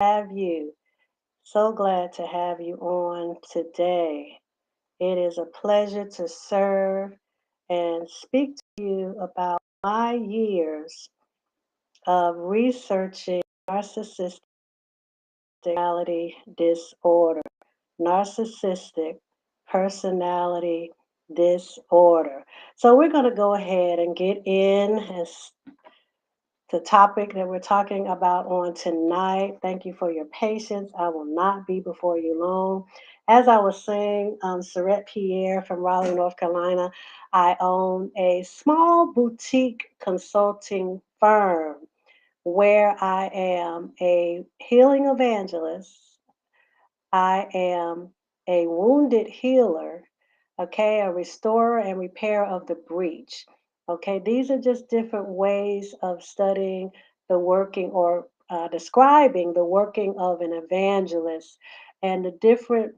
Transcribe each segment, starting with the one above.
Have you. So glad to have you on today. It is a pleasure to serve and speak to you about my years of researching narcissistic personality disorder. Narcissistic personality disorder. So we're going to go ahead and get in the topic that we're talking about on tonight. Thank you for your patience. I will not be before you long. As I was saying, Sarette Pierre from Raleigh, North Carolina, I own a small boutique consulting firm where I am a healing evangelist. I am a wounded healer, okay, a restorer and repair of the breach. Okay, these are just different ways of studying the working or describing the working of an evangelist and the different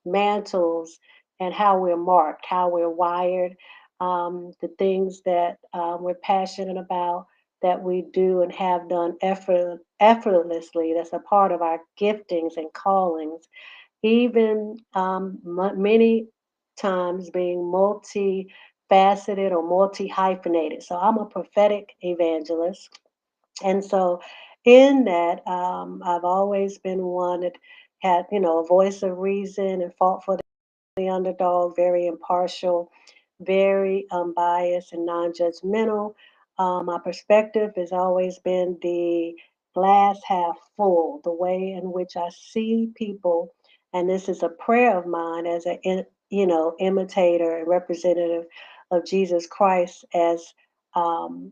mantles and how we're marked, how we're wired, the things that we're passionate about that we do and have done effortlessly. That's a part of our giftings and callings, even many times being multifaceted or multi hyphenated. So I'm a prophetic evangelist. And so, in that, I've always been one that had, a voice of reason and fought for the underdog, very impartial, very unbiased and non-judgmental. My perspective has always been the glass half full, the way in which I see people, and this is a prayer of mine as a imitator and representative of Jesus Christ as um,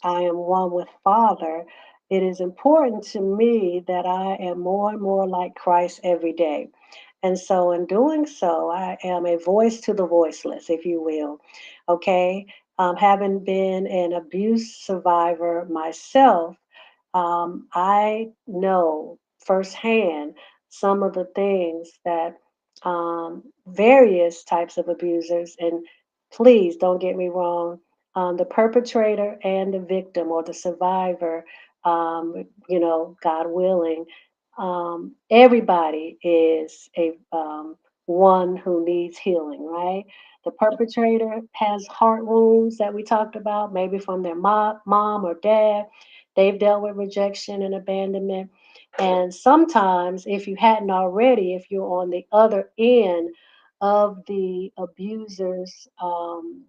I am one with Father. It is important to me that I am more and more like Christ every day. And so, in doing so, I am a voice to the voiceless, if you will. Okay. Having been an abuse survivor myself, I know firsthand some of the things that various types of abusers, and please don't get me wrong, the perpetrator and the victim or the survivor, God willing, everybody is a one who needs healing, right? The perpetrator has heart wounds that we talked about, maybe from their mom or dad. They've dealt with rejection and abandonment. And sometimes, if you hadn't already, if you're on the other end of the abuser's, um,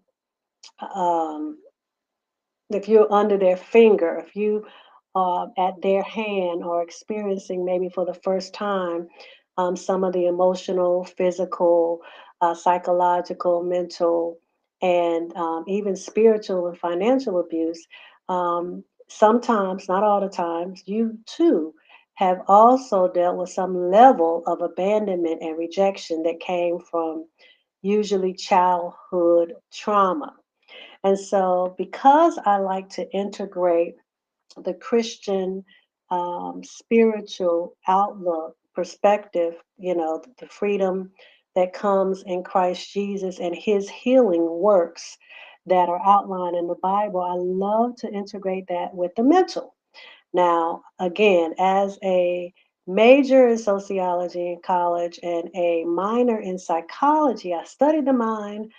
if you're under their finger, if you are at their hand or experiencing maybe for the first time some of the emotional, physical, psychological, mental, and even spiritual and financial abuse, sometimes, not all the times, you too have also dealt with some level of abandonment and rejection that came from usually childhood trauma. And so, because I like to integrate the Christian spiritual outlook, perspective, the freedom that comes in Christ Jesus and his healing works that are outlined in the Bible, I love to integrate that with the mental. Now, again, as a major in sociology in college and a minor in psychology, I studied the mind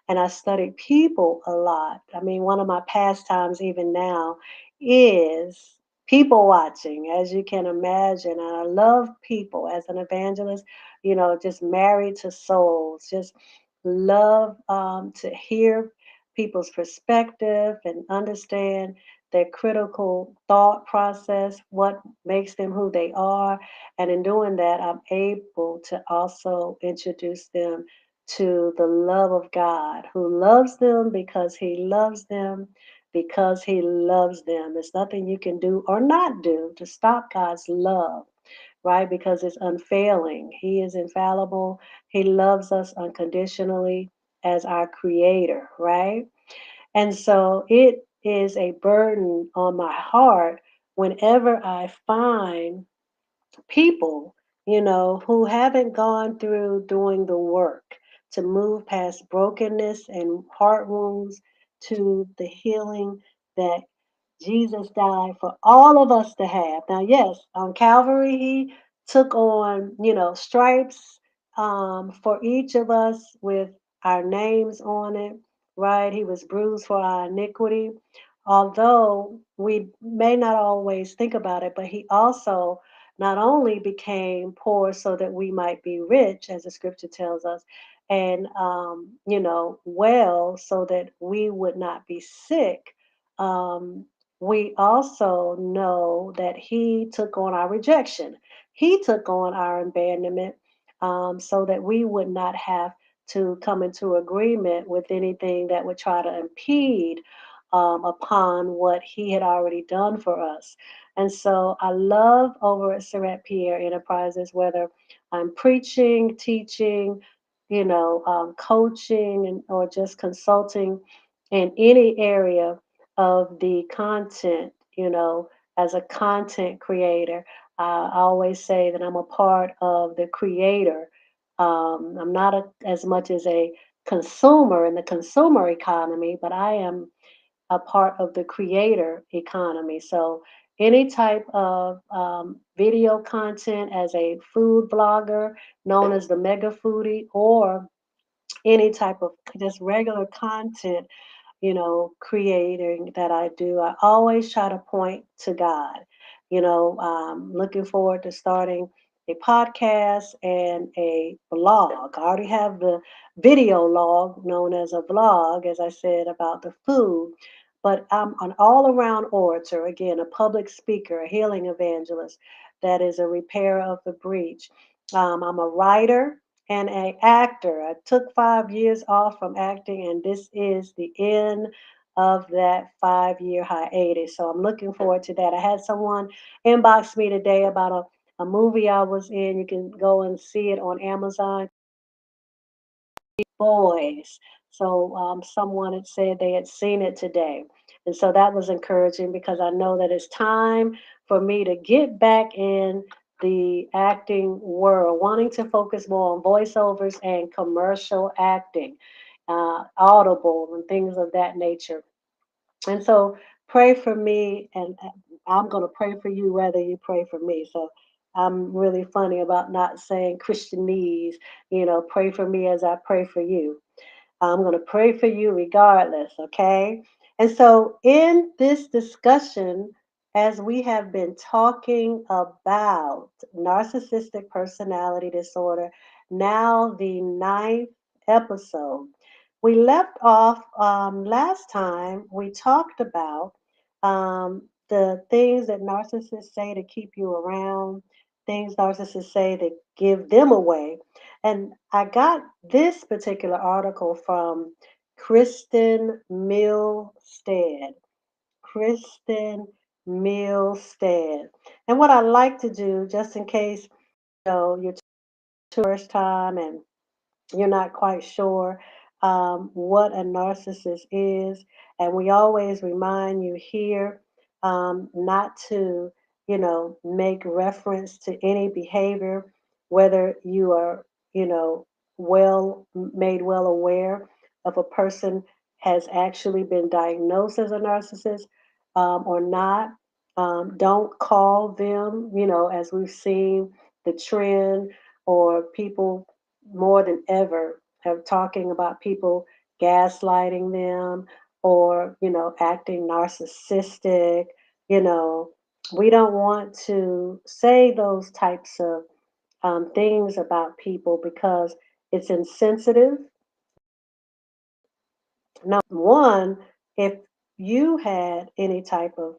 and I study people a lot. I mean, one of my pastimes, even now, is people watching, as you can imagine. And I love people as an evangelist, just married to souls, just love to hear people's perspective and understand their critical thought process, what makes them who they are. And in doing that, I'm able to also introduce them to the love of God, who loves them because He loves them, because He loves them. There's nothing you can do or not do to stop God's love, right? Because it's unfailing. He is infallible. He loves us unconditionally as our creator, right? And so it is a burden on my heart whenever I find people, who haven't gone through doing the work to move past brokenness and heart wounds to the healing that Jesus died for all of us to have. Now, yes, on Calvary, he took on, stripes for each of us with our names on it, right? He was bruised for our iniquity. Although we may not always think about it, but he also not only became poor so that we might be rich, as the scripture tells us, and, well, so that we would not be sick. Um, we also know that he took on our rejection. He took on our abandonment so that we would not have to come into agreement with anything that would try to impede upon what he had already done for us. And so I love over at Surrett Pierre Enterprises, whether I'm preaching, teaching, coaching, and or just consulting in any area of the content, as a content creator. I always say that I'm a part of the creator. I'm not as much as a consumer in the consumer economy, but I am a part of the creator economy. So, any type of video content as a food blogger, known as the mega foodie, or any type of just regular content, creating that I do, I always try to point to God. Looking forward to starting a podcast and a blog. I already have the video log known as a vlog, as I said, about the food. But I'm an all around orator, again, a public speaker, a healing evangelist that is a repairer of the breach. I'm a writer and an actor. I took 5 years off from acting, and this is the end of that 5 year hiatus. So I'm looking forward to that. I had someone inbox me today about a movie I was in. You can go and see it on Amazon. Boys. So someone had said they had seen it today. And so that was encouraging because I know that it's time for me to get back in the acting world, wanting to focus more on voiceovers and commercial acting, audible and things of that nature. And so pray for me, and I'm going to pray for you whether you pray for me. So I'm really funny about not saying Christianese, pray for me as I pray for you. I'm going to pray for you regardless, okay? And so, in this discussion, as we have been talking about narcissistic personality disorder, now the ninth episode, we left off last time, we talked about the things that narcissists say to keep you around, things narcissists say to give them away. And I got this particular article from Kristen Milstead. Kristen Milstead. And what I like to do, just in case you're first time and you're not quite sure what a narcissist is. And we always remind you here not to, make reference to any behavior, whether you are, made well aware of a person has actually been diagnosed as a narcissist or not. Don't call them, as we've seen the trend or people more than ever have talking about people gaslighting them or acting narcissistic. you know we don't want to say those types of things about people because it's insensitive. Number one, if you had any type of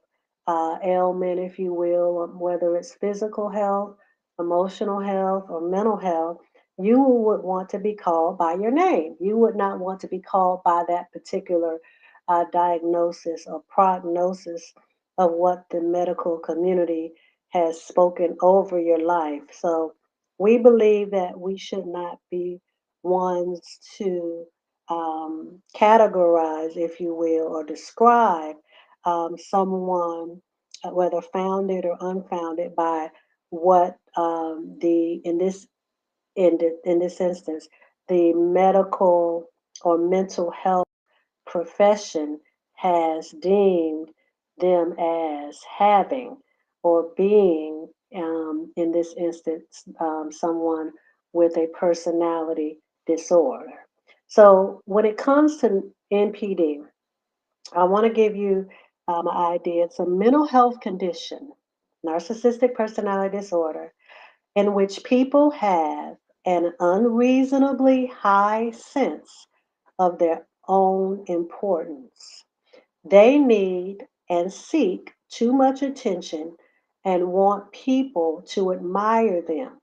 ailment, if you will, whether it's physical health, emotional health, or mental health, you would want to be called by your name. You would not want to be called by that particular diagnosis or prognosis of what the medical community has spoken over your life. So we believe that we should not be ones to categorize, if you will, or describe someone, whether founded or unfounded, by what the in this instance the medical or mental health profession has deemed them as having or being, in this instance, someone with a personality disorder. So when it comes to NPD, I want to give you an idea. It's a mental health condition, narcissistic personality disorder, in which people have an unreasonably high sense of their own importance. They need and seek too much attention and want people to admire them.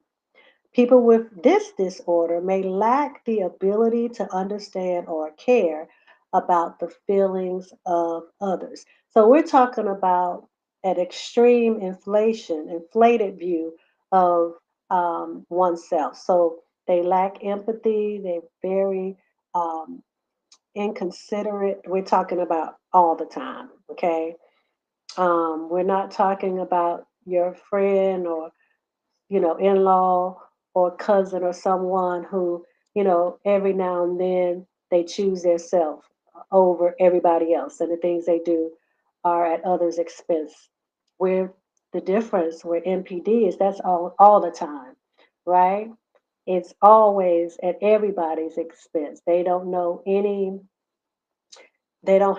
People with this disorder may lack the ability to understand or care about the feelings of others. So we're talking about an extreme inflated view of oneself. So they lack empathy, they're very inconsiderate. We're talking about all the time, okay? We're not talking about your friend or in-law or cousin or someone who, every now and then they choose their self over everybody else and the things they do are at others' expense. Where the difference where NPD is that's all the time, right? It's always at everybody's expense. They don't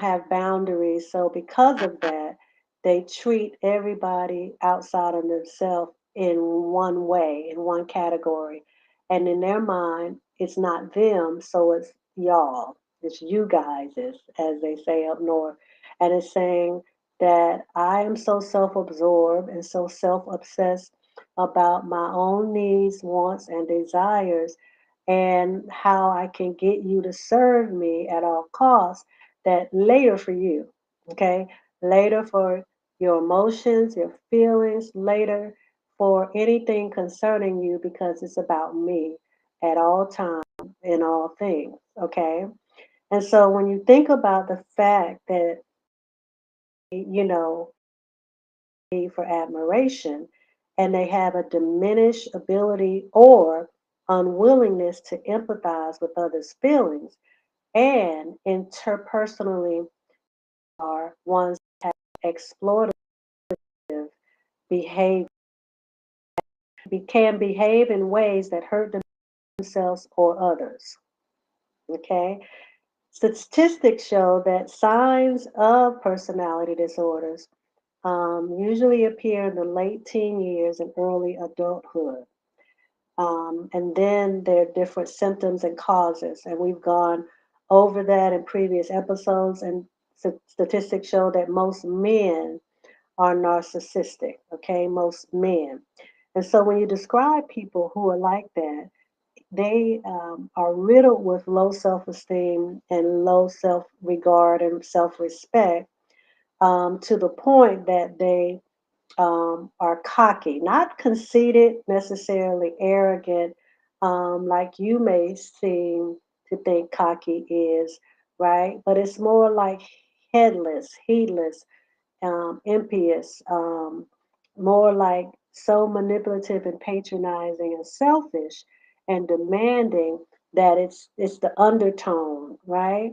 have boundaries. So because of that, they treat everybody outside of themselves in one way, in one category. And in their mind, it's not them, so it's y'all. It's you guys, as they say up north. And it's saying that I am so self absorbed and so self obsessed about my own needs, wants, and desires, and how I can get you to serve me at all costs that later for you, okay? Later for your emotions, your feelings, later for anything concerning you because it's about me at all times in all things, okay? And so when you think about the fact that, you know, need for admiration and they have a diminished ability or unwillingness to empathize with others' feelings and interpersonally are ones exploitative behavior can behave in ways that hurt themselves or others. Okay? Statistics show that signs of personality disorders usually appear in the late teen years and early adulthood. And then there are different symptoms and causes. And we've gone over that in previous episodes. And statistics show that most men are narcissistic, okay? Most men. And so when you describe people who are like that, they are riddled with low self esteem and low self regard and self respect to the point that they are cocky, not conceited, necessarily arrogant, like you may seem to think cocky is, right? But it's more like headless, heedless, impious, more like so manipulative and patronizing and selfish and demanding that it's the undertone, right?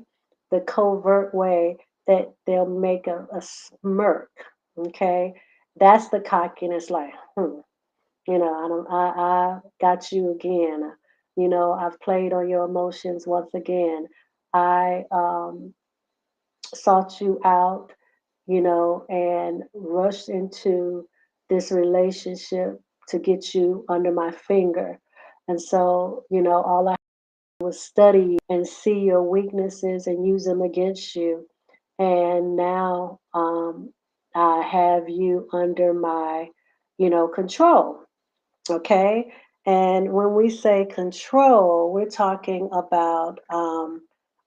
The covert way that they'll make a smirk. Okay, that's the cockiness. Like, I got you again. I've played on your emotions once again. I sought you out, and rushed into this relationship to get you under my finger. And so, all I did was study you and see your weaknesses and use them against you. And now I have you under my, control. Okay. And when we say control, we're talking about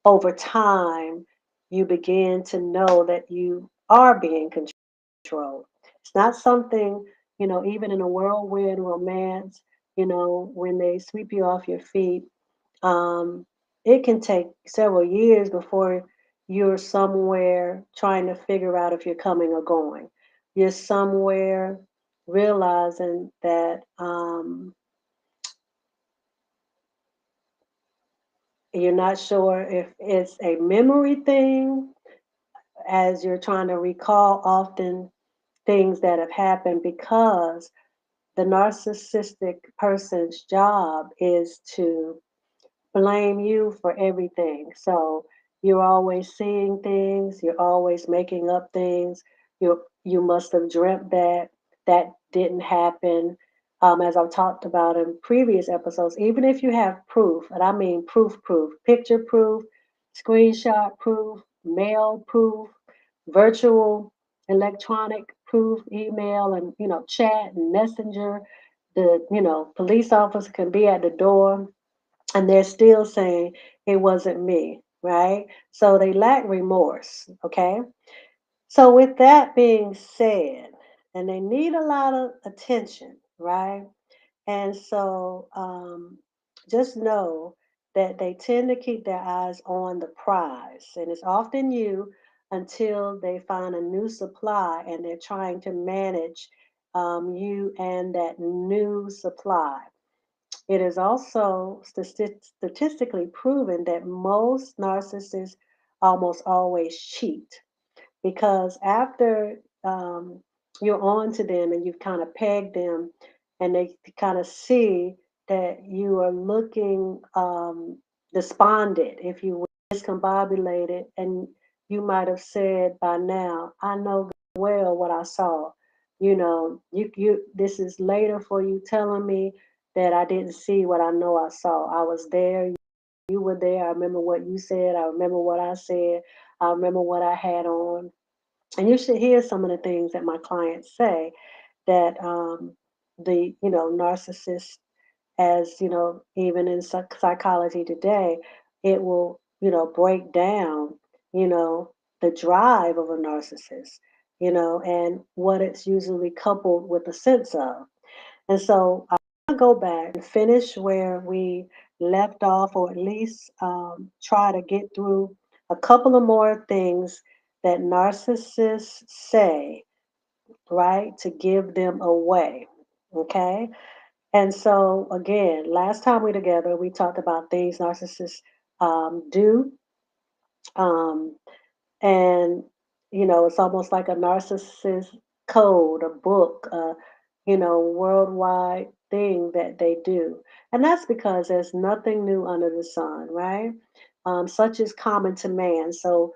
over time, you begin to know that you are being controlled. It's not something, even in a whirlwind romance, when they sweep you off your feet, um, it can take several years before you're somewhere trying to figure out if you're coming or going. You're somewhere realizing that you're not sure if it's a memory thing, as you're trying to recall often things that have happened because the narcissistic person's job is to blame you for everything. So you're always seeing things, you're always making up things. You must have dreamt that that didn't happen. As I've talked about in previous episodes, even if you have proof, and I mean proof, picture proof, screenshot proof, mail proof, virtual electronic proof, email and chat and messenger, the police officer can be at the door and they're still saying it wasn't me, right? So they lack remorse, okay? So with that being said, and they need a lot of attention, right? And so just know that they tend to keep their eyes on the prize, and it's often you until they find a new supply and they're trying to manage you and that new supply. It is also statistically proven that most narcissists almost always cheat because after you're on to them and you've kind of pegged them and they kind of see that you are looking despondent, if you will, discombobulated, and you might have said by now, I know well what I saw. You this is later for you telling me that I didn't see what I know I saw. I was there, you were there. I remember what you said, I remember what I said, I remember what I had on. And you should hear some of the things that my clients say that the narcissist, as even in psychology today, it will break down you know the drive of a narcissist, and what it's usually coupled with a sense of. And so I want to go back and finish where we left off, or at least try to get through a couple of more things that narcissists say, right, to give them away. Okay. And so, again, last time we together, we talked about things narcissists do. Um, and it's almost like a narcissist code, a book, worldwide thing that they do. And that's because there's nothing new under the sun, right? Such is common to man. So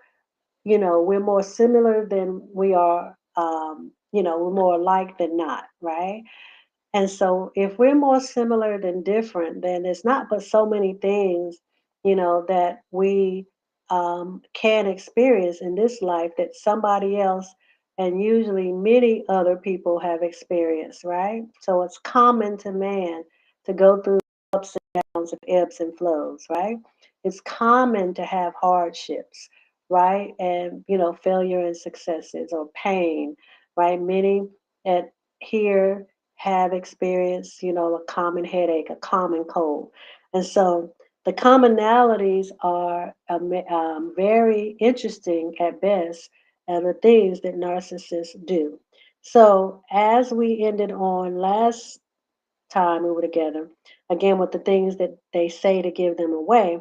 we're more similar than we are, we're more alike than not, right? And so, if we're more similar than different, then there's not but so many things, that we can experience in this life that somebody else and usually many other people have experienced, right? So, it's common to man to go through ups and downs of ebbs and flows, right? It's common to have hardships, right? And, failure and successes or pain, right? Many at here have experienced, a common headache, a common cold. And so the commonalities are very interesting at best, and the things that narcissists do. So, as we ended on last time we were together, again, with the things that they say to give them away,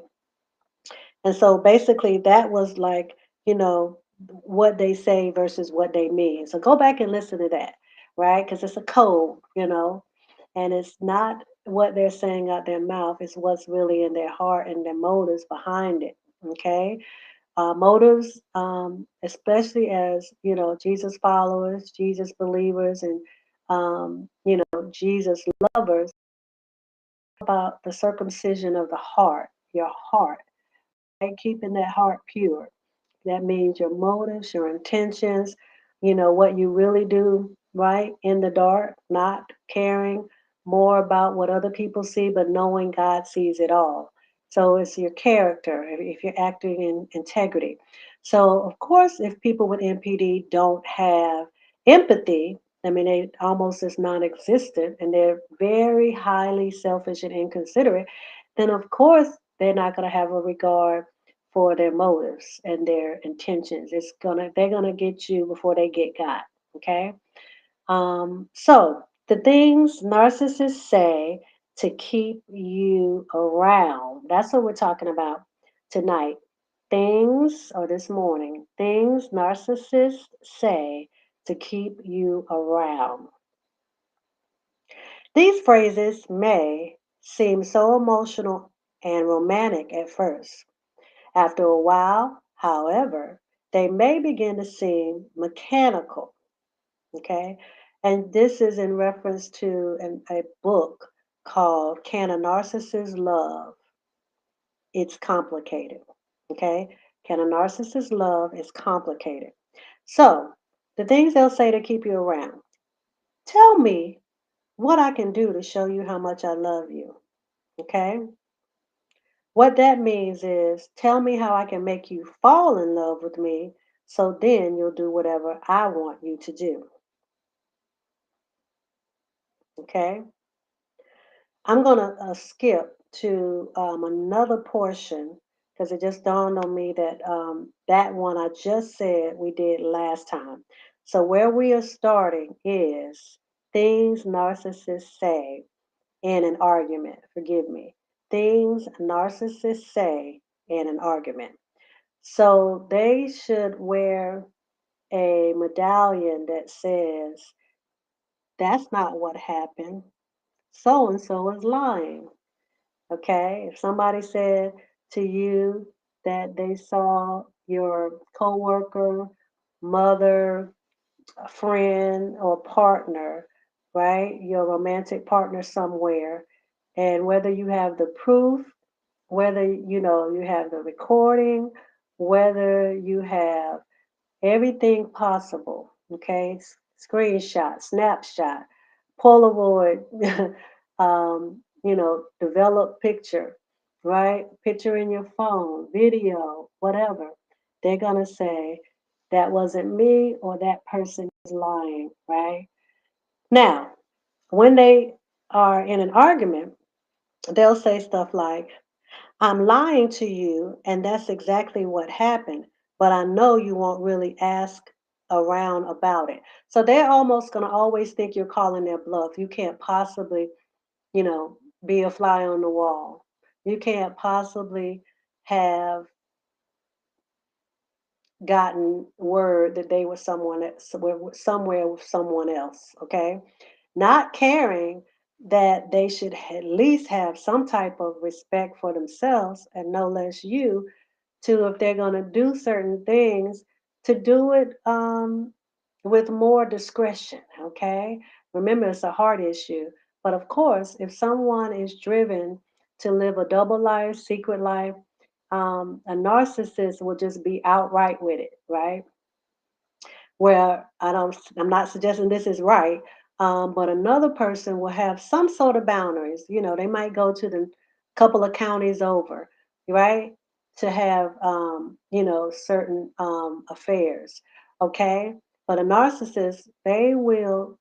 and so basically that was like, what they say versus what they mean. So go back and listen to that, right? Because it's a code, and it's not what they're saying out their mouth, it's what's really in their heart and their motives behind it. Okay. Motives, especially as, Jesus followers, Jesus believers, and, Jesus lovers, about the circumcision of the heart, your heart, right? Keeping that heart pure. That means your motives, your intentions, what you really do, right? In the dark, not caring more about what other people see, but knowing God sees it all. So it's your character if you're acting in integrity. So, of course, if people with NPD don't have empathy, I mean, they almost is non existent and they're very highly selfish and inconsiderate, then of course they're not going to have a regard for their motives and their intentions. They're gonna get you before they get got. Okay. So the things narcissists say to keep you around. That's what we're talking about tonight. Things, or this morning, things narcissists say to keep you around. These phrases may seem so emotional and romantic at first. After a while, however, they may begin to seem mechanical, okay? And this is in reference to a book called Can a Narcissist Love? It's Complicated, okay? Can a Narcissist Love? It's Complicated. So, the things they'll say to keep you around. Tell me what I can do to show you how much I love you, okay? What that means is tell me how I can make you fall in love with me so then you'll do whatever I want you to do. Okay. I'm going to skip to another portion because it just dawned on me that that one I just said we did last time. So, where we are starting is things narcissists say in an argument. Forgive me. Things narcissists say in an argument. So they should wear a medallion that says, that's not what happened. So and so is lying. Okay. If somebody said to you that they saw your coworker, mother, a friend, or partner, right? Your romantic partner somewhere, and whether you have the proof, whether you have the recording, whether you have everything possible, okay? Screenshot, snapshot, Polaroid, develop picture, right? Picture in your phone, video, whatever. They're going to say, that wasn't me or that person is lying, right? Now, when they are in an argument, they'll say stuff like, I'm lying to you, and that's exactly what happened. But I know you won't really ask around about it. So they're almost going to always think you're calling their bluff. You can't possibly, you know, be a fly on the wall. You can't possibly have gotten word that they were someone somewhere with someone else. Okay, not caring that they should at least have some type of respect for themselves and no less you to if they're going to do certain things to do it with more discretion. Okay, remember it's a heart issue, but of course if someone is driven to live a double life, secret life, a narcissist will just be outright with it, right? Where I'm not suggesting this is right, but another person will have some sort of boundaries. They might go to the couple of counties over, right, to have certain affairs. Okay, but a narcissist, they will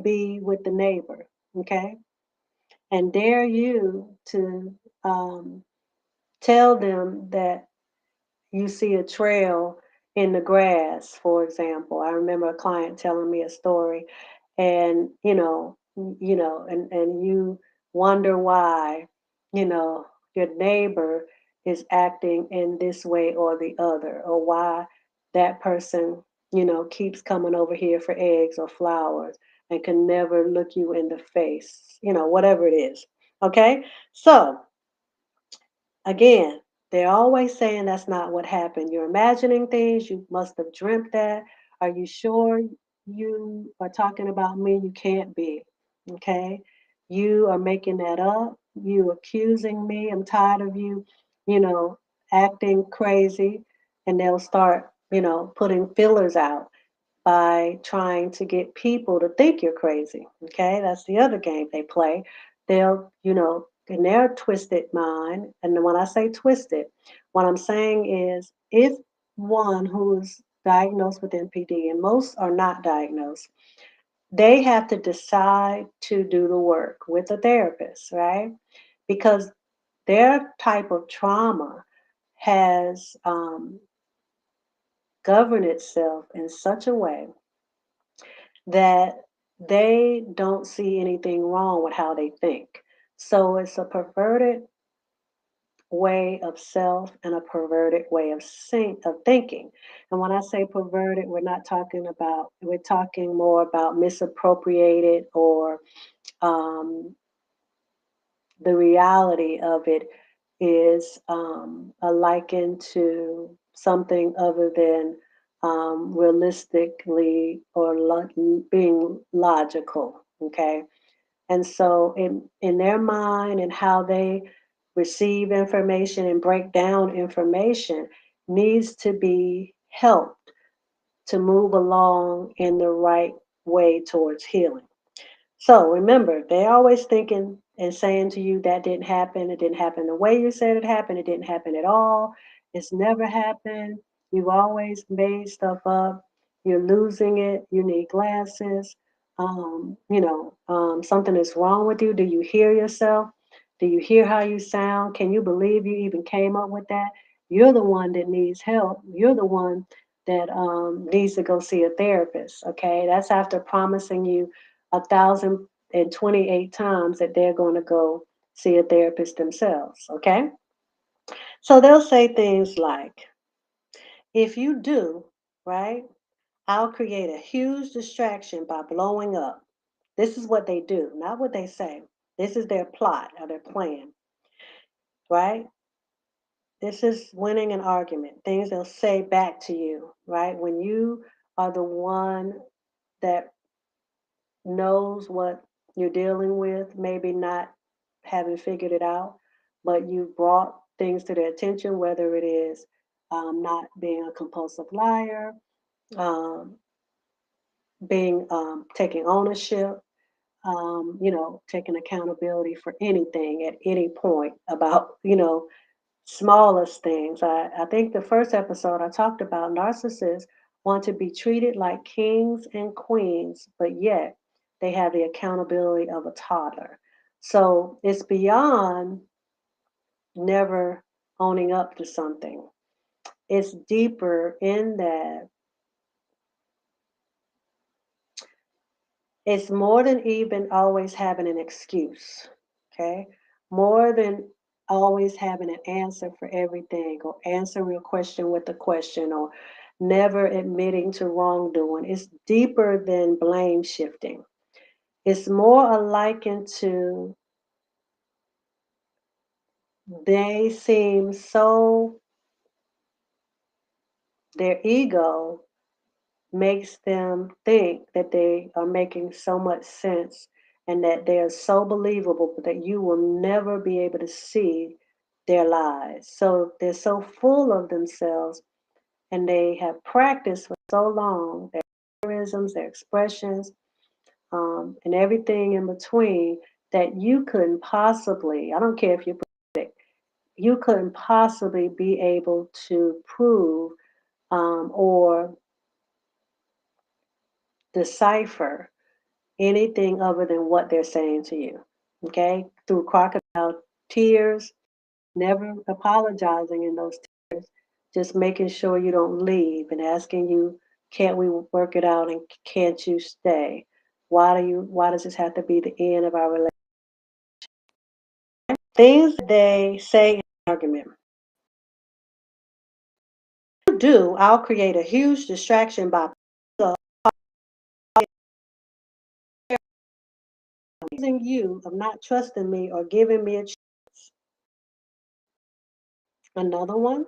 be with the neighbor. Okay, and dare you to tell them that you see a trail in the grass, for example. I remember a client telling me a story, and and you wonder why, your neighbor is acting in this way or the other, or why that person, keeps coming over here for eggs or flowers and can never look you in the face, whatever it is. Okay, so again, they're always saying that's not what happened. You're imagining things. You must have dreamt that. Are you sure you are talking about me? You can't be. Okay. You are making that up. You accusing me. I'm tired of you, you know, acting crazy. And they'll start, putting fillers out by trying to get people to think you're crazy. Okay, that's the other game they play. They'll, in their twisted mind, and when I say twisted, what I'm saying is if one who's diagnosed with NPD, and most are not diagnosed, they have to decide to do the work with a therapist, right? Because their type of trauma has governed itself in such a way that they don't see anything wrong with how they think. So it's a perverted way of self and a perverted way of thinking. And when I say perverted, we're talking more about misappropriated or um, the reality of it is a liken to something other than realistically or being logical. Okay. And so in their mind and how they receive information and break down information needs to be helped to move along in the right way towards healing. So remember, they're always thinking and saying to you that didn't happen. It didn't happen the way you said it happened. It didn't happen at all. It's never happened. You've always made stuff up. You're losing it. You need glasses. Something is wrong with you. Do you hear yourself? Do you hear how you sound? Can you believe you even came up with that? You're the one that needs help. You're the one that needs to go see a therapist. Okay, that's after promising you 1,028 times that they're going to go see a therapist themselves. Okay. So they'll say things like, if you do, right, I'll create a huge distraction by blowing up. This is what they do, not what they say. This is their plot or their plan, right? This is winning an argument, things they'll say back to you, right? When you are the one that knows what you're dealing with, maybe not having figured it out, but you brought things to their attention, whether it is not being a compulsive liar, um, being taking ownership, taking accountability for anything at any point about, smallest things. I think the first episode I talked about narcissists want to be treated like kings and queens, but yet they have the accountability of a toddler. So it's beyond never owning up to something. It's deeper in that it's more than even always having an excuse, okay? More than always having an answer for everything or answering a question with a question or never admitting to wrongdoing. It's deeper than blame shifting. It's more a liken to they seem so, their ego makes them think that they are making so much sense and that they are so believable but that you will never be able to see their lies. So they're so full of themselves and they have practiced for so long their mannerisms, their expressions, and everything in between that you couldn't possibly, I don't care if you're perfect, you couldn't possibly be able to prove or decipher anything other than what they're saying to you. Okay? Through crocodile tears, never apologizing in those tears, just making sure you don't leave and asking you, can't we work it out and can't you stay? Why does this have to be the end of our relationship? Things they say in an argument. If you do, I'll create a huge distraction by accusing you of not trusting me or giving me a chance. Another one,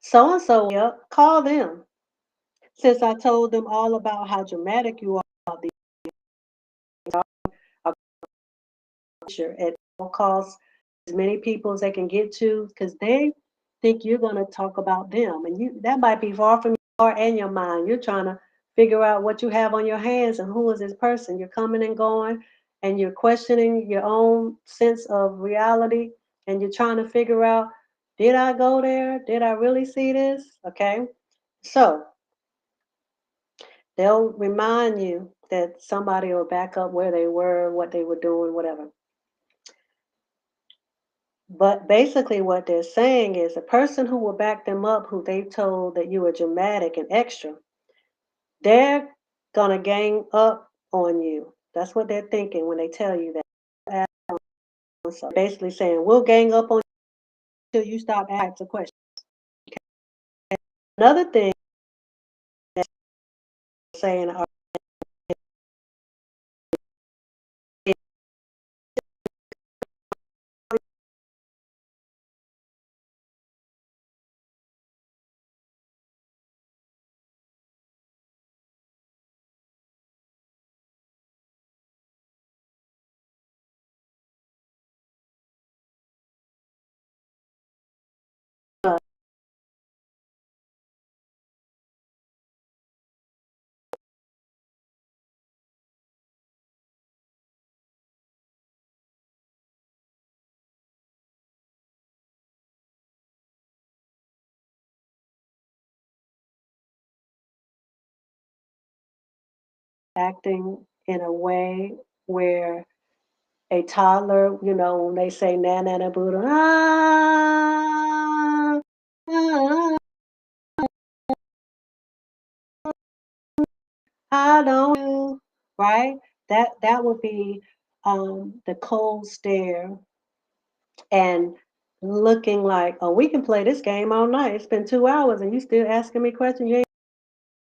so and so, yep, call them. Since I told them all about how dramatic you are about the picture at all costs, as many people as they can get to, because they think you're going to talk about them, and you that might be far from your heart and your mind. You're trying to figure out what you have on your hands and who is this person. You're coming and going, and you're questioning your own sense of reality, and you're trying to figure out, did I go there? Did I really see this? Okay, so they'll remind you that somebody will back up where they were, what they were doing, whatever. But basically, what they're saying is the person who will back them up, who they told that you were dramatic and extra, they're going to gang up on you. That's what they're thinking when they tell you that. So basically saying, we'll gang up on you till you stop asking questions. Another thing saying, acting in a way where a toddler, when they say na na na Buddha, ah, I don't know, right? That would be the cold stare and looking like, oh, we can play this game all night. It's been 2 hours and you still asking me questions you ain't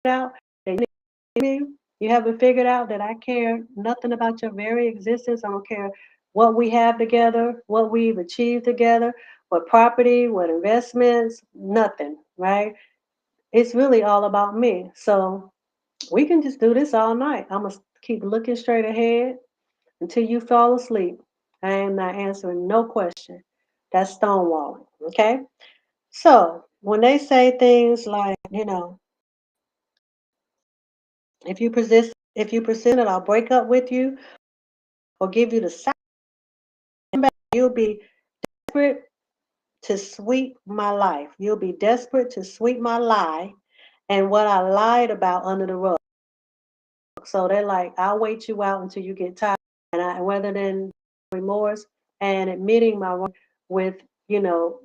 figured out. That you need me? You haven't figured out that I care nothing about your very existence. I don't care what we have together, what we've achieved together, what property, what investments, nothing, right? It's really all about me. So we can just do this all night. I'm gonna keep looking straight ahead until you fall asleep. I am not answering no question. That's stonewalling. Okay. So when they say things like, if you persist it, I'll break up with you or give you the sack back, you'll be desperate to sweep my life. You'll be desperate to sweep my lie and what I lied about under the rug. So they're like, I'll wait you out until you get tired. And rather than remorse and admitting my wrong with, you know,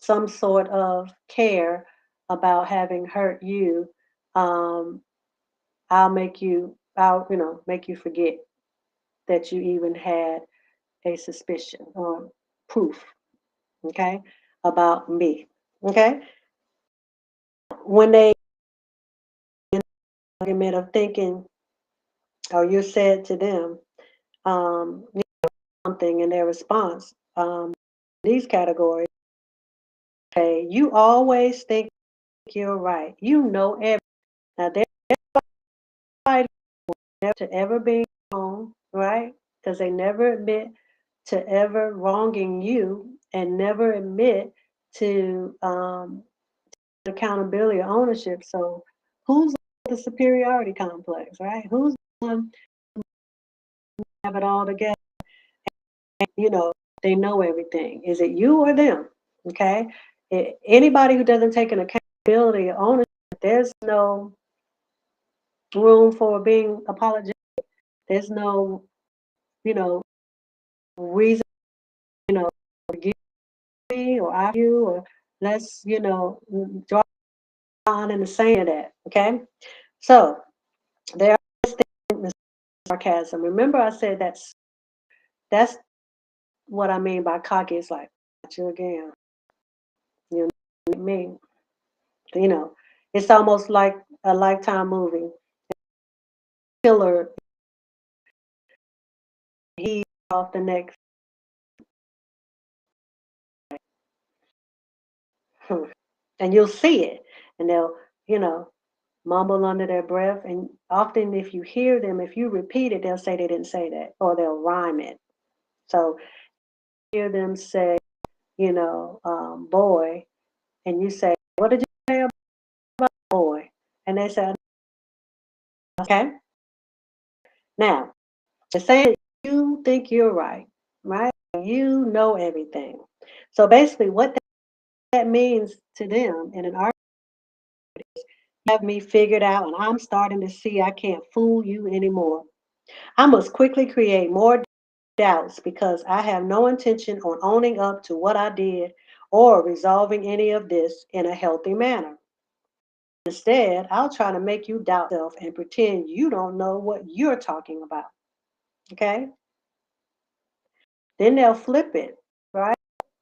some sort of care about having hurt you, um, I'll make you forget that you even had a suspicion or proof, okay, about me. Okay. When they argument of thinking or you said to them, something in their response, these categories, okay, you always think you're right. You know everything. Now they're fighting never to ever be wrong, right? Because they never admit to ever wronging you and never admit to accountability or ownership. So who's the superiority complex, right? Who's the one who have it all together? You know, they know everything. Is it you or them? Okay. Anybody who doesn't take an accountability or ownership, there's no room for being apologetic. There's no, you know, reason, forgive me or I you or let's, draw a line in the sand of that. Okay. So there are things sarcasm. Remember I said that's what I mean by cocky. It's like you again. You know what I mean? You know, it's almost like a Lifetime movie. Killer, he off the next, and you'll see it, and they'll, you know, mumble under their breath. And often, if you hear them, if you repeat it, they'll say they didn't say that, or they'll rhyme it. So hear them say, boy, and you say, what did you say about boy? And they say, okay. Now, the saying you think you're right, right? You know everything. So basically, what that means to them in an argument, have me figured out, and I'm starting to see I can't fool you anymore. I must quickly create more doubts because I have no intention on owning up to what I did or resolving any of this in a healthy manner. Instead, I'll try to make you doubt yourself and pretend you don't know what you're talking about. Okay? Then they'll flip it, right,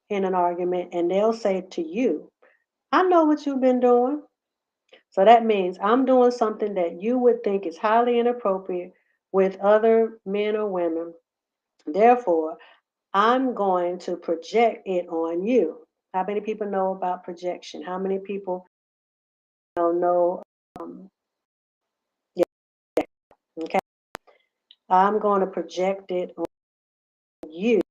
in an argument, and they'll say to you, I know what you've been doing. So that means I'm doing something that you would think is highly inappropriate with other men or women. Therefore, I'm going to project it on you. How many people know about projection? How many people don't know? Yeah, okay. I'm going to project it on you.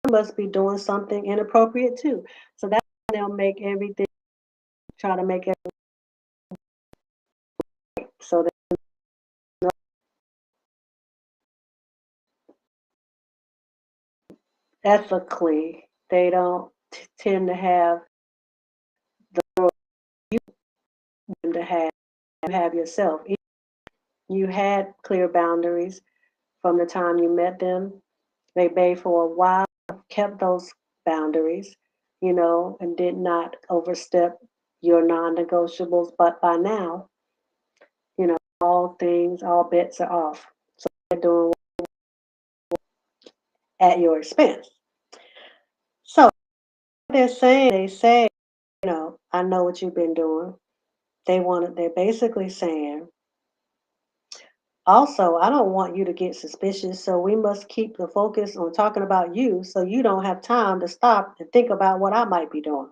You must be doing something inappropriate too. So that's how they'll make everything, try to make it so that ethically they don't tend to have the you tend to have you have yourself. You had clear boundaries from the time you met them. They may for a while kept those boundaries, and did not overstep your non-negotiables. But by now, all bets are off. So they're doing at your expense. So they say, I know what you've been doing. They're basically saying, also, I don't want you to get suspicious, so we must keep the focus on talking about you so you don't have time to stop and think about what I might be doing.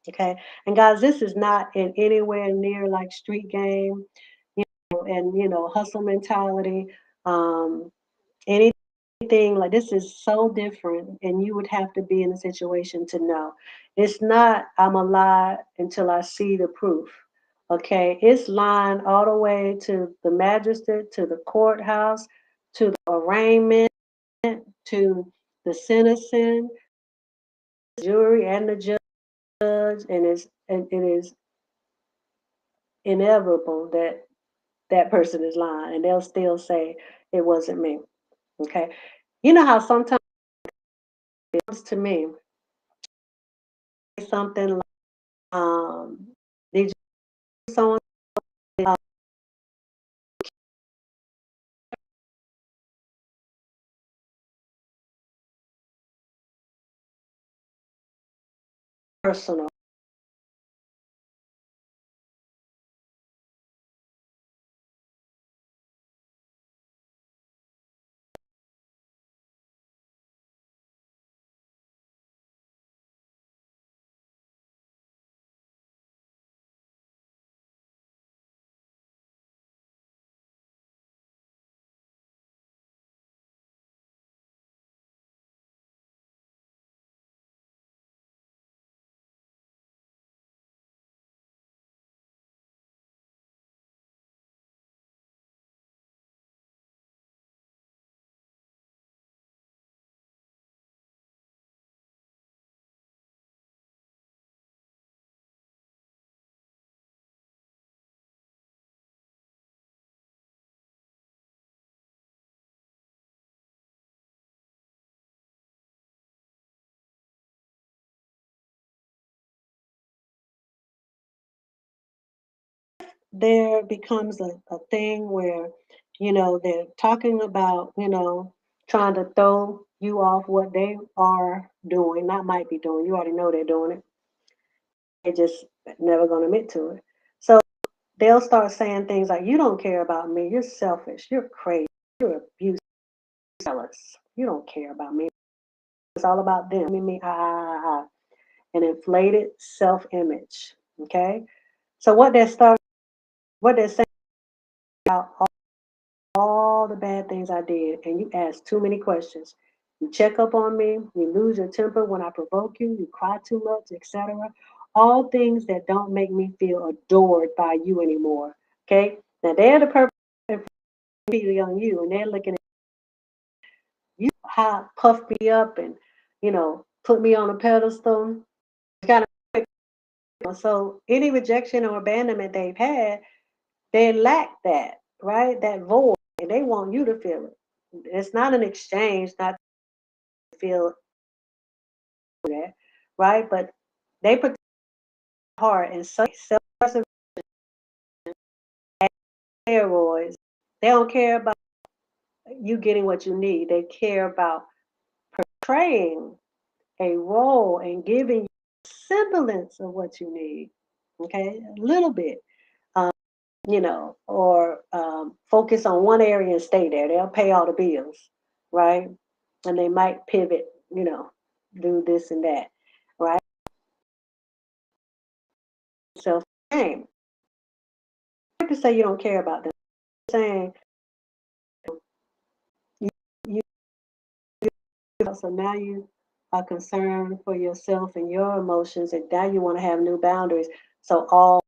Okay. And guys, this is not in anywhere near like street game, and hustle mentality. Um, anything like this is so different, and you would have to be in a situation to know. It's not I'm a lie until I see the proof. Okay, it's lying all the way to the magistrate, to the courthouse, to the arraignment, to the sentencing, jury, and the judge, and it is inevitable that that person is lying, and they'll still say it wasn't me. Okay, you know how sometimes it comes to me something like, did you do someone personal? There becomes a thing where, they're talking about, trying to throw you off what they are doing, not might be doing. You already know they're doing it. They just never gonna admit to it. So they'll start saying things like, "You don't care about me. You're selfish. You're crazy. You're abusive. Jealous. You don't care about me. It's all about them. Me, an inflated self-image." Okay. So what they're saying about all the bad things I did, and you ask too many questions. You check up on me, you lose your temper when I provoke you, you cry too much, etc. All things that don't make me feel adored by you anymore. Okay? Now they're the purpose immediately on you, and they're looking at you, how puff me up and put me on a pedestal. Kind of, so any rejection or abandonment they've had, they lack that, right? That void, and they want you to feel it. It's not an exchange, not to feel that, right? But they protect your heart and self-preservation, steroids. They don't care about you getting what you need. They care about playing a role in giving you semblance of what you need. Okay, a little bit, um, or focus on one area and stay there. They'll pay all the bills, right? And they might pivot, do this and that, right? Self shame. Not to say you don't care about them. Saying you, you, so now you are concerned for yourself and your emotions, and now you want to have new boundaries. So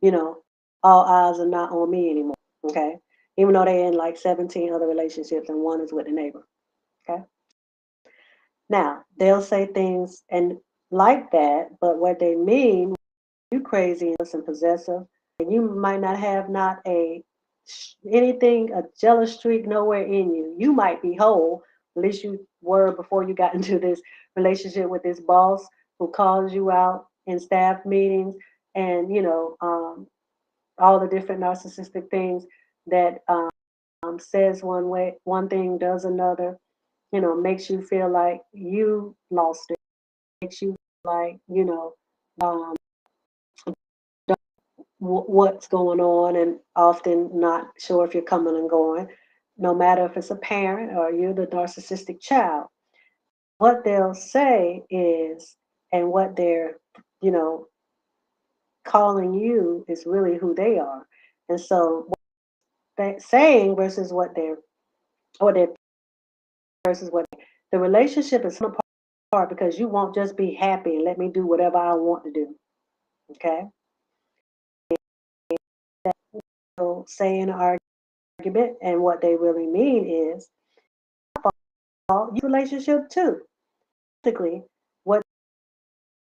you know, all eyes are not on me anymore. Okay. Even though they're in like 17 other relationships and one is with the neighbor. Okay. Now, they'll say things and like that, but what they mean, you crazy and possessive, and you might not have not anything, a jealous streak nowhere in you. You might be whole, at least you were before you got into this relationship with this boss who calls you out in staff meetings and, all the different narcissistic things that says one way, one thing, does another, makes you feel like you lost it, makes you feel like, um, what's going on, and often not sure if you're coming and going, no matter if it's a parent or you're the narcissistic child. What they'll say is, and what they're, you know, calling you is really who they are. And so what they're saying versus what they're versus what the relationship is apart because you won't just be happy and let me do whatever I want to do. Okay. So say an argument, and what they really mean is you relationship too. Basically, what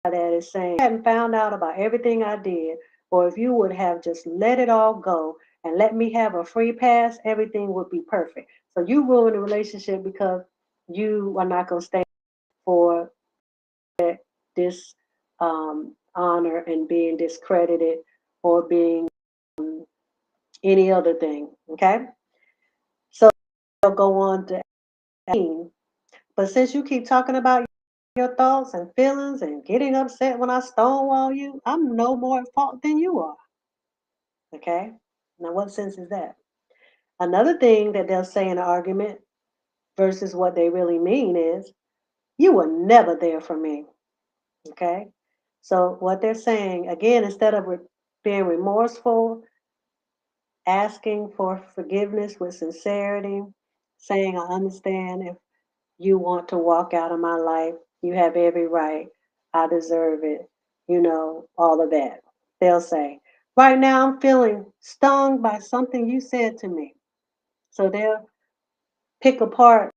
that is saying, I hadn't found out about everything I did, or if you would have just let it all go and let me have a free pass, everything would be perfect. So you ruin the relationship because you are not going to stay for this honor and being discredited or being any other thing. Okay. So they'll go on to, but since you keep talking about your thoughts and feelings and getting upset when I stonewall you, I'm no more at fault than you are. Okay? Now, what sense is that? Another thing that they'll say in an argument versus what they really mean is, you were never there for me. Okay? So, what they're saying, again, instead of being remorseful, asking for forgiveness with sincerity, saying, I understand if you want to walk out of my life. You have every right. I deserve it. All of that. They'll say, right now I'm feeling stung by something you said to me. So they'll pick apart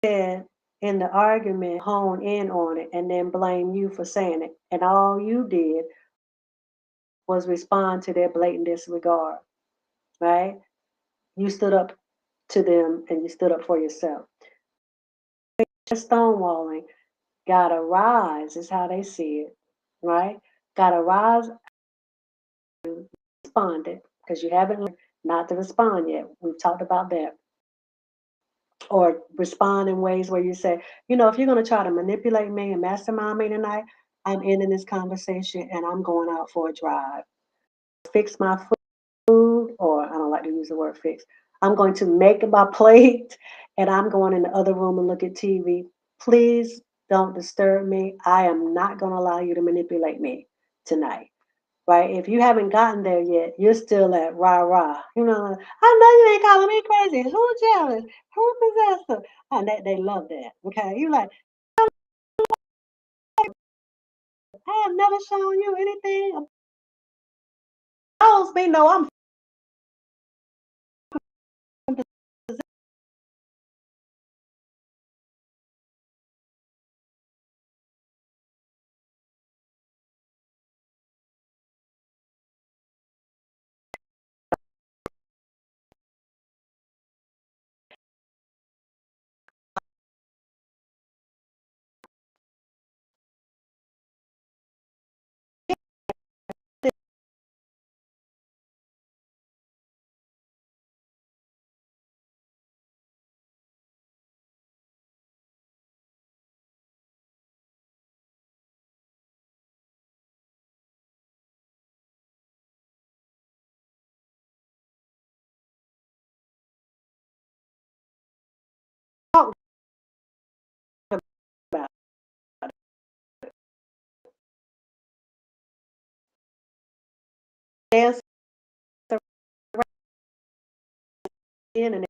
that in the argument, hone in on it, and then blame you for saying it. And all you did was respond to their blatant disregard, right? You stood up to them and you stood up for yourself. Stonewalling gotta rise is how they see it, right? Gotta rise, responded because you haven't learned not to respond yet. We've talked about that. Or respond in ways where you say, if you're gonna try to manipulate me and mastermind me tonight, I'm ending this conversation and I'm going out for a drive. Fix my food, or I don't like to use the word fix. I'm going to make my plate and I'm going in the other room and look at TV. Please don't disturb me. I am not going to allow you to manipulate me tonight. Right? If you haven't gotten there yet, you're still at rah rah. I know you ain't calling me crazy. Who jealous? Who possessive? And they love that. Okay. You're like, I have never shown you anything. Knows me, no, I'm in and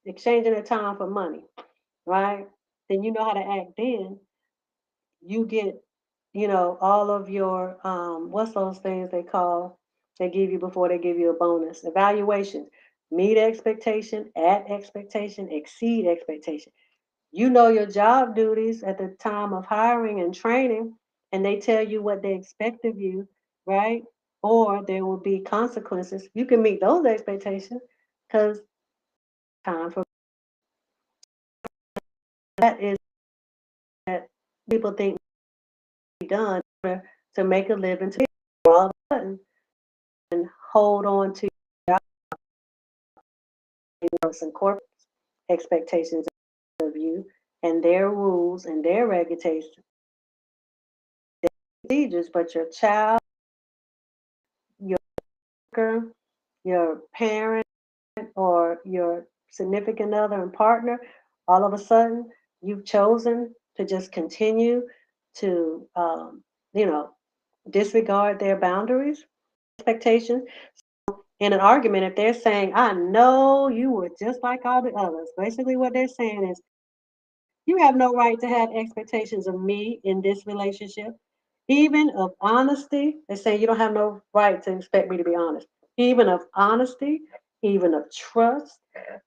exchanging their time for money, right? Then you know how to act then. You get, all of your what's those things they give you before they give you a bonus? Evaluations. Meet expectation, at expectation, exceed expectation. You know your job duties at the time of hiring and training, and they tell you what they expect of you, right? Or there will be consequences. You can meet those expectations because time for that is that people think be done to make a living to all of a sudden and hold on to some corporate expectations of you and their rules and their regulations, procedures, but your child, your worker, your parent, or your significant other and partner, all of a sudden you've chosen to just continue to, you know, disregard their boundaries, expectations. In an argument, if they're saying, I know you were just like all the others, basically what they're saying is, you have no right to have expectations of me in this relationship, even of honesty. They're saying you don't have no right to expect me to be honest. even of honesty, even of trust,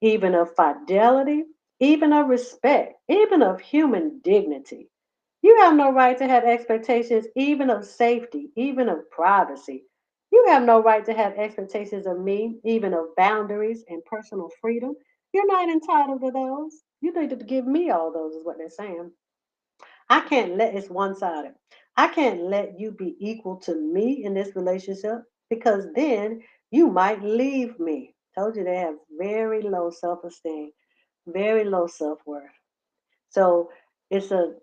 even of fidelity, even of respect, even of human dignity. You have no right to have expectations, even of safety, even of privacy. You have no right to have expectations of me, even of boundaries and personal freedom. You're not entitled to those. You need to give me all those, is what they're saying. I can't let it's one sided. I can't let you be equal to me in this relationship because then you might leave me. Told you they have very low self esteem, very low self worth. So it's a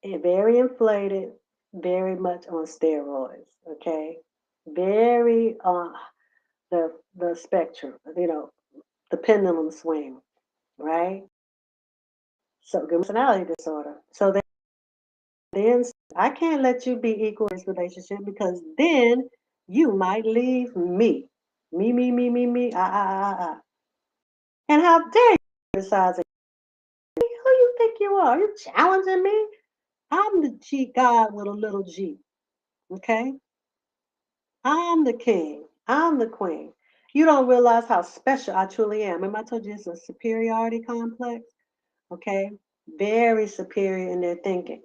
very inflated, very much on steroids. Okay, very the spectrum. The pendulum swing, right? So good personality disorder. So then I can't let you be equal in this relationship because then you might leave me. Me, And how dare you criticize me? Who you think you are? You challenging me? I'm the G God with a little G. Okay? I'm the king. I'm the queen. You don't realize how special I truly am. Remember I told you it's a superiority complex? Okay? Very superior in their thinking.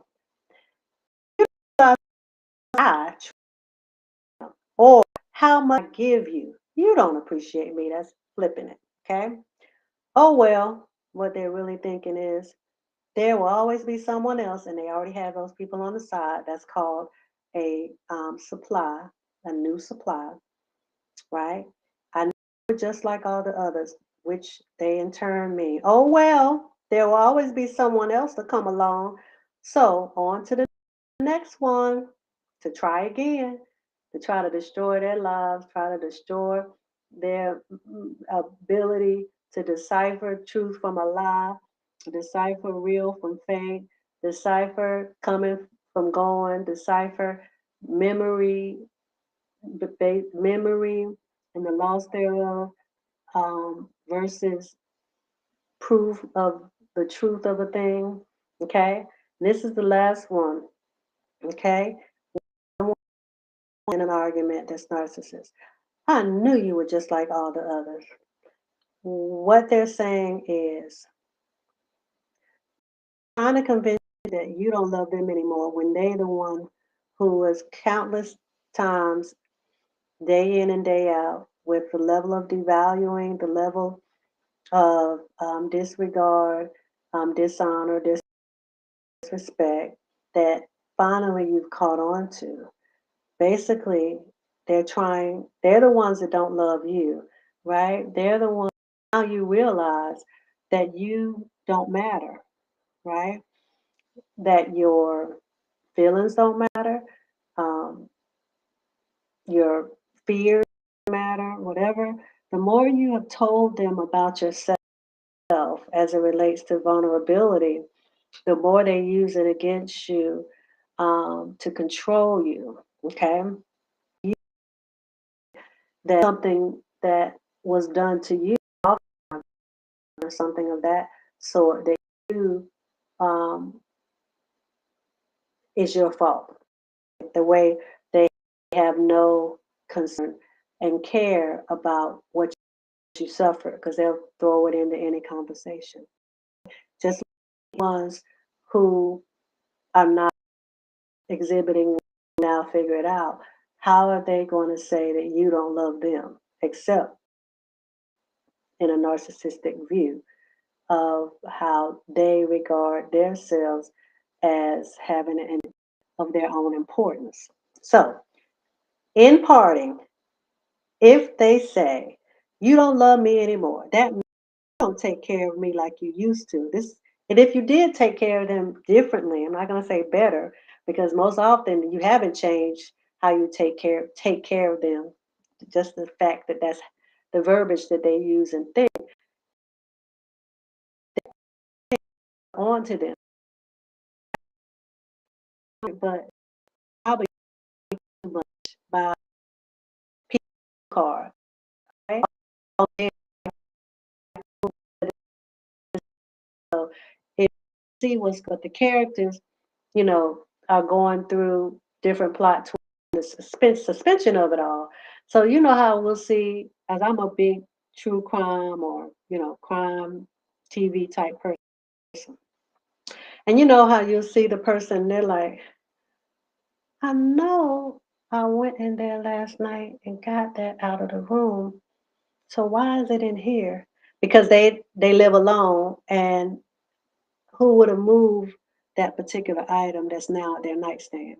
I or how much I give you. You don't appreciate me. That's flipping it. Okay. Oh, well, what they're really thinking is there will always be someone else, and they already have those people on the side. That's called a supply, a new supply, right? I know just like all the others, which they in turn mean, oh, well, there will always be someone else to come along. So on to the next one to try again, to try to destroy their lives, try to destroy their ability to decipher truth from a lie, decipher real from fake, decipher coming from going, decipher memory, memory and the loss thereof, versus proof of the truth of a thing. Okay, this is the last one. Okay, in an argument that's narcissist. I knew you were just like all the others. What they're saying is trying to convince you that you don't love them anymore when they the one who was countless times, day in and day out, with the level of devaluing, the level of disregard, dishonor, disrespect that finally you've caught on to. Basically, they're the ones that don't love you, right? They're the ones now you realize that you don't matter, right? That your feelings don't matter, um, your fears matter, whatever. The more you have told them about yourself as it relates to vulnerability, the more they use it against you, to control you, okay? That something that was done to you or something of that sort that you um, is your fault. The way they have no concern and care about what you suffer because they'll throw it into any conversation. Just like ones who are not exhibiting now figure it out. How are they going to say that you don't love them except in a narcissistic view of how they regard themselves as having an of their own importance. So, in parting, if they say you don't love me anymore, that means you don't take care of me like you used to. This, and if you did take care of them differently, I'm not going to say better, because most often you haven't changed how you take care of them. Just the fact that that's the verbiage that they use and think onto them. But probably too much by people card, right? So if you see what the characters, are going through different plot twists, the suspension of it all. So you know how we'll see, as I'm a big true crime or crime TV type person, and you know how you'll see the person, they're like, I know I went in there last night and got that out of the room. So why is it in here? Because they live alone, and who would have moved that particular item that's now at their nightstand?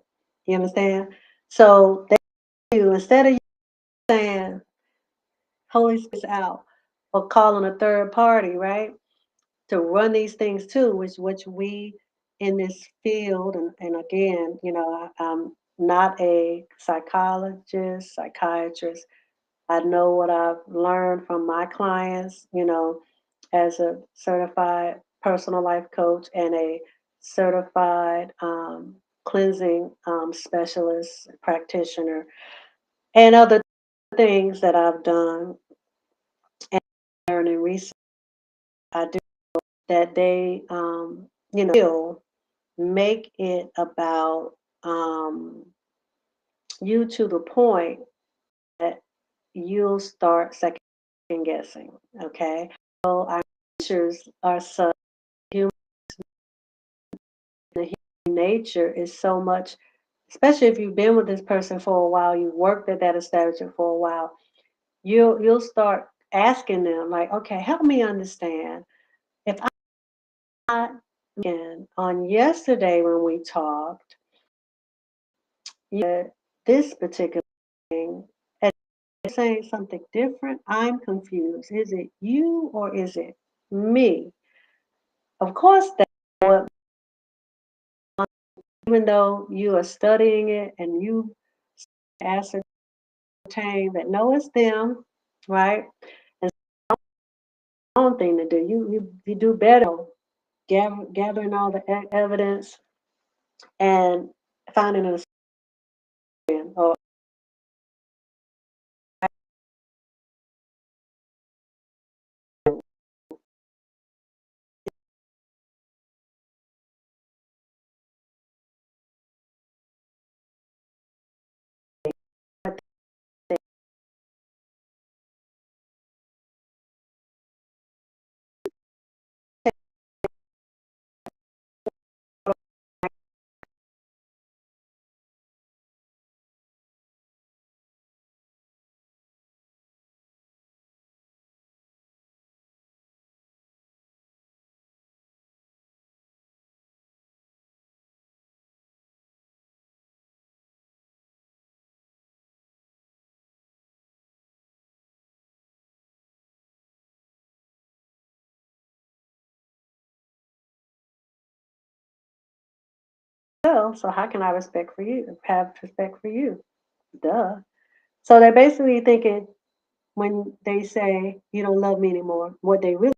You understand? So they instead of you saying Holy Spirit's out or calling a third party, right? To run these things too, which we in this field, and again, I'm not a psychologist, psychiatrist. I know what I've learned from my clients, as a certified personal life coach and a certified cleansing specialist practitioner, and other things that I've done and learning research. I do that they, will make it about you to the point that you'll start second guessing. Okay, so our natures are such, human nature is so much, especially if you've been with this person for a while, you worked at that establishment for a while, you'll start asking them like, okay, help me understand. If I again on yesterday when we talked, you said this particular thing, and you're saying something different, I'm confused. Is it you or is it me? Of course, that what, even though you are studying it and you ascertain that no, it's them, right? And wrong thing to do. You do better gathering all the evidence and finding a sin or well, so how can I have respect for you? Duh. So they're basically thinking when they say you don't love me anymore, what they really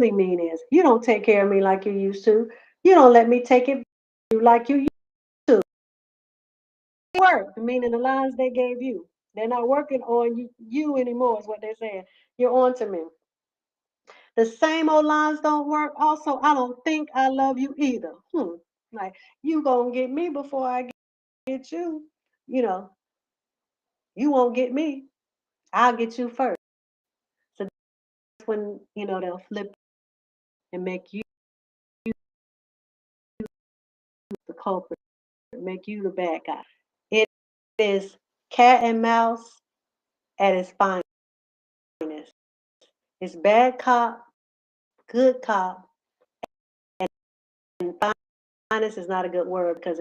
mean is you don't take care of me like you used to. You don't let me take it you like you used to. Work, meaning the lines they gave you. They're not working on you anymore, is what they're saying. You're on to me. The same old lines don't work. Also, I don't think I love you either. Like you gonna get me before I get you. You know, you won't get me. I'll get you first. So that's when they'll flip and make you the culprit, make you the bad guy. It is cat and mouse at its finest. It's bad cop, good cop, and finest is not a good word because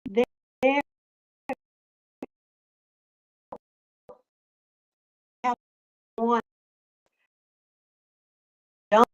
they're one. Don't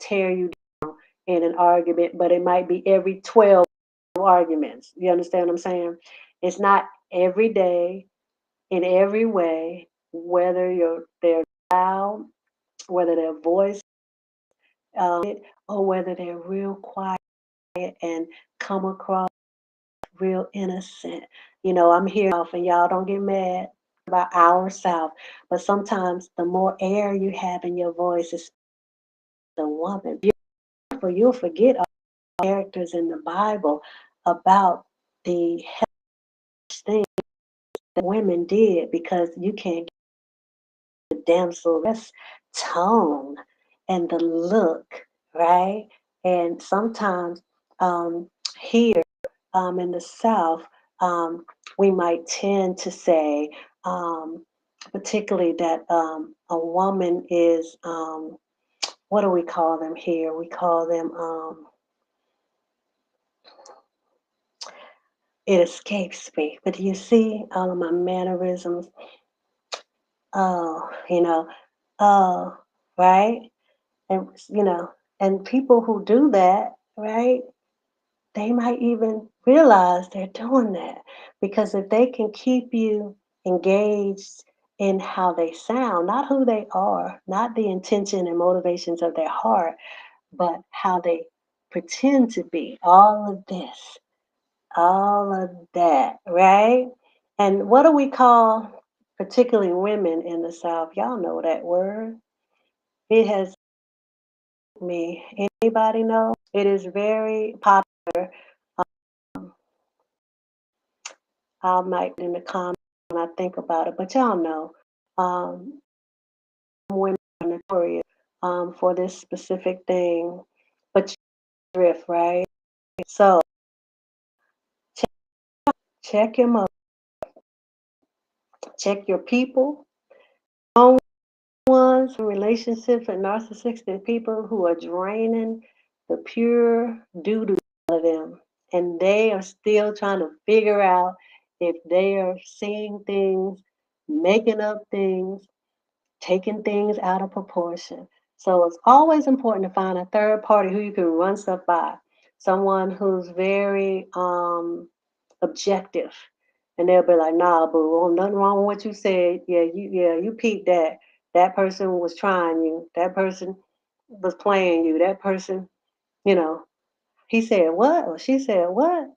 tear you in an argument, but it might be every 12 arguments. You understand what I'm saying? It's not every day, in every way, whether they're loud, whether their voice, or whether they're real quiet and come across real innocent. I'm here South, and y'all don't get mad about our South, but sometimes the more air you have in your voice, is the woman. For you'll forget all the characters in the Bible about the hellish things that women did, because you can't get the damsel rest tone and the look, right? And sometimes here in the South, we might tend to say, particularly that a woman is, what do we call them here? We call them, it escapes me, but you see all of my mannerisms. Oh, oh, right? And, and people who do that, right? They might even realize they're doing that, because if they can keep you engaged in how they sound, not who they are, not the intention and motivations of their heart, but how they pretend to be, all of this, all of that, right? And what do we call, particularly women in the South? Y'all know that word. It has me. Anybody know? It is very popular. I might in the comments when I think about it, but y'all know, um, women are notorious for this specific thing, but you drift, right? So check your mother, check your people, own ones, relationships with narcissistic people who are draining the pure doo doo out of them, and they are still trying to figure out if they are seeing things, making up things, taking things out of proportion. So it's always important to find a third party who you can run stuff by, someone who's very objective, and they'll be like, "Nah, boo, oh, nothing wrong with what you said. Yeah, you peeped that. That person was trying you. That person was playing you. That person, you know, he said what or she said what?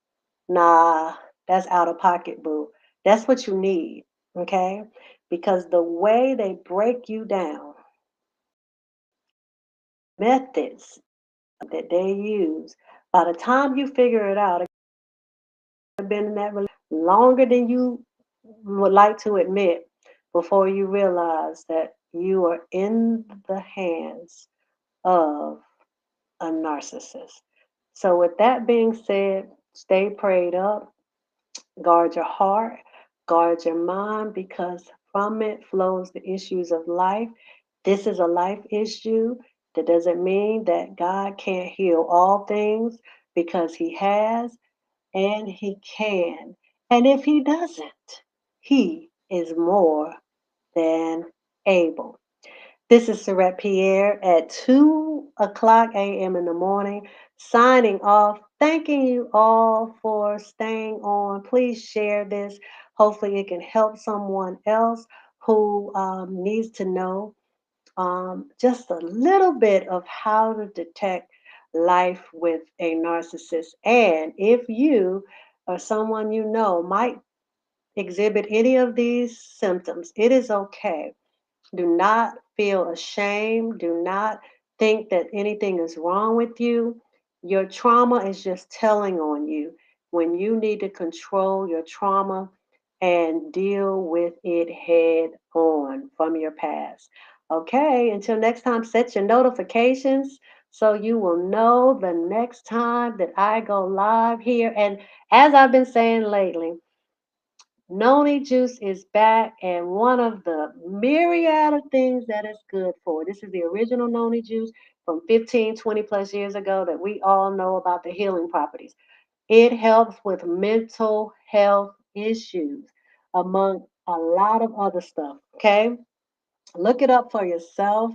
Nah, that's out of pocket, boo. That's what you need, okay? Because the way they break you down, methods that they use, by the time you figure it out, it's been in that longer than you would like to admit, before you realize that you are in the hands of a narcissist. So, with that being said, stay prayed up. Guard your heart, guard your mind, because from it flows the issues of life. This is a life issue. That doesn't mean that God can't heal all things, because He has and He can. And if He doesn't, He is more than able. This is Surette Pierre at 2 o'clock a.m. in the morning, signing off. Thanking you all for staying on. Please share this. Hopefully, it can help someone else who needs to know just a little bit of how to detect life with a narcissist. And if you or someone you know might exhibit any of these symptoms, it is okay. Do not feel ashamed. Do not think that anything is wrong with you. Your trauma is just telling on you when you need to control your trauma and deal with it head on from your past. Okay, until next time, set your notifications so you will know the next time that I go live here. And as I've been saying lately, Noni juice is back, and one of the myriad of things that it's good for. This is the original Noni juice from 15, 20 plus years ago that we all know about the healing properties. It helps with mental health issues, among a lot of other stuff. Okay, look it up for yourself.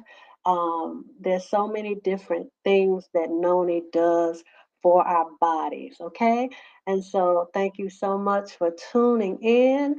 There's so many different things that Noni does for our bodies, okay? And so thank you so much for tuning in.